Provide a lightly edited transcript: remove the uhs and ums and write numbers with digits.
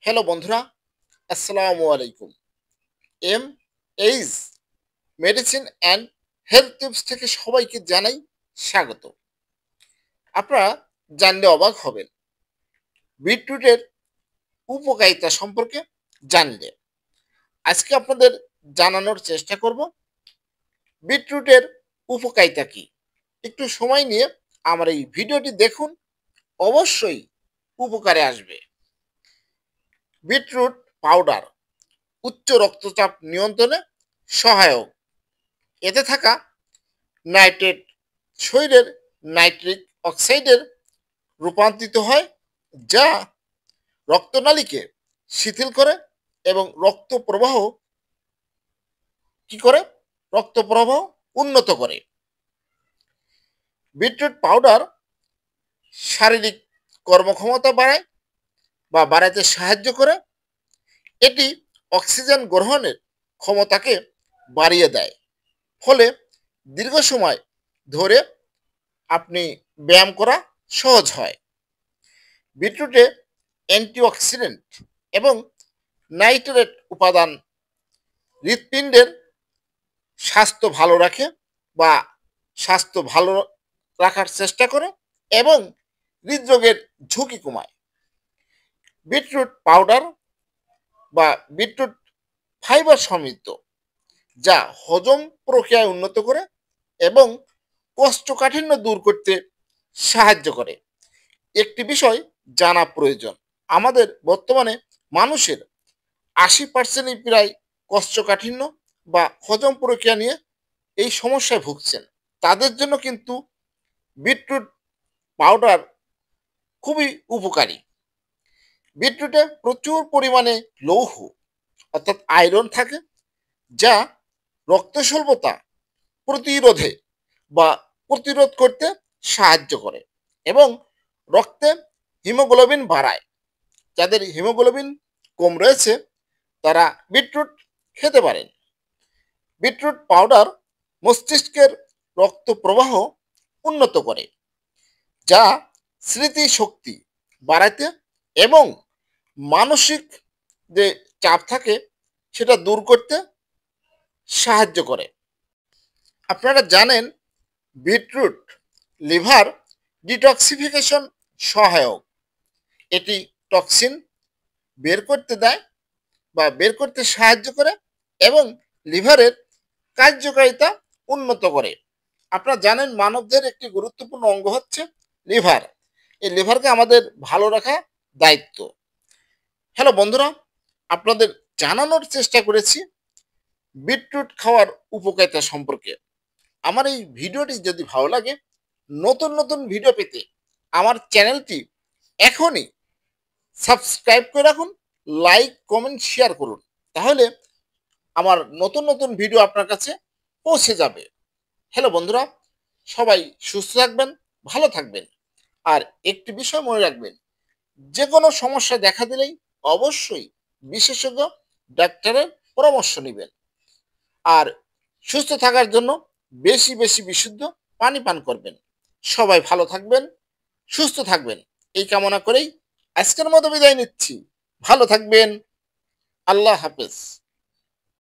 Hello বন্ধুরা, আসসালামু আলাইকুম। M H medicine and health tips থেকে সবাইকে জানাই স্বাগত। আপনারা জানলে অবাক হবেন, বিটরুটের উপকারিতা সম্পর্কে জানলে আজকে আপনাদের জানানোর চেষ্টা করব বিটরুটের উপকারিতা কি। একটু সময় নিয়ে আমার এই ভিডিওটি দেখুন, অবশ্যই উপকারে আসবে। বিটরুট পাউডার উচ্চ রক্তচাপ নিয়ন্ত্রণে সহায়ক। এতে থাকা নাইট্রেট শরীরের নাইট্রিক অক্সাইডের রূপান্তরিত হয়, যা রক্তনালীকে শিথিল করে এবং কি করে রক্ত প্রবাহ উন্নত করে। বিটরুট পাউডার শারীরিক কর্মক্ষমতা বাড়াতে সাহায্য করে। এটি অক্সিজেন গ্রহণের ক্ষমতাকে বাড়িয়ে দেয়, ফলে দীর্ঘ সময় ধরে আপনি ব্যায়াম করা সহজ হয়। বিটরুটে অ্যান্টিঅক্সিডেন্ট এবং নাইট্রেট উপাদান হৃৎপিণ্ডের স্বাস্থ্য ভালো রাখে বা স্বাস্থ্য ভালো রাখার চেষ্টা করে এবং হৃদরোগের ঝুঁকি কমায়। বিটরুট পাউডার বা বিটরুট ফাইবার সমৃদ্ধ, যা হজম প্রক্রিয়া উন্নত করে এবং কোষ্ঠকাঠিন্য দূর করতে সাহায্য করে। একটি বিষয় জানা প্রয়োজন, আমাদের বর্তমানে মানুষের 80% প্রায় কোষ্ঠকাঠিন্য বা হজম প্রক্রিয়া নিয়ে এই সমস্যায় ভুগছেন। তাদের জন্য কিন্তু বিটরুট পাউডার খুবই উপকারী। বিটরুটে প্রচুর পরিমাণে লৌহ অর্থাৎ আয়রন থাকে, যা রক্ত স্বল্পতা প্রতিরোধে বা প্রতিরোধ করতে সাহায্য করে এবং রক্তে হিমোগ্লোবিন বাড়ায়। যাদের হিমোগ্লোবিন কম রয়েছে তারা বিটরুট খেতে পারেন। বিটরুট পাউডার মস্তিষ্কের রক্ত প্রবাহ উন্নত করে, যা স্মৃতিশক্তি বাড়াতে এবং মানসিক যে চাপ থাকে সেটা দূর করতে সাহায্য করে। আপনারা জানেন বিটরুট লিভার ডিটক্সিফিকেশন সহায়ক। এটি টক্সিন বের করতে দেয় বা বের করতে সাহায্য করে এবং লিভারের কার্যকারিতা উন্নত করে। আপনারা জানেন মানবদের একটি গুরুত্বপূর্ণ অঙ্গ হচ্ছে লিভার। এই লিভারকে আমাদের ভালো রাখা দায়িত্ব। হ্যালো বন্ধুরা, আপনাদের জানানোর চেষ্টা করেছি বিটরুট খাওয়ার উপকারিতা সম্পর্কে। আমার এই ভিডিওটি যদি ভালো লাগে, নতুন নতুন ভিডিও পেতে আমার চ্যানেলটি এখনই সাবস্ক্রাইব করে রাখুন, লাইক কমেন্ট শেয়ার করুন, তাহলে আমার নতুন নতুন ভিডিও আপনার কাছে পৌঁছে যাবে। হ্যালো বন্ধুরা, সবাই সুস্থ থাকবেন, ভালো থাকবেন। আর একটি বিষয় মনে রাখবেন, যে কোনো সমস্যা দেখা দিলেই অবশ্যই বিশেষজ্ঞ ডাক্তারের পরামর্শ নেবেন। আর সুস্থ থাকার জন্য বেশি বেশি বিশুদ্ধ পানি পান করবেন। সবাই ভালো থাকবেন, সুস্থ থাকবেন, এই কামনা করেই আজকের মতো বিদায় নিচ্ছি। ভালো থাকবেন। আল্লাহ হাফেজ।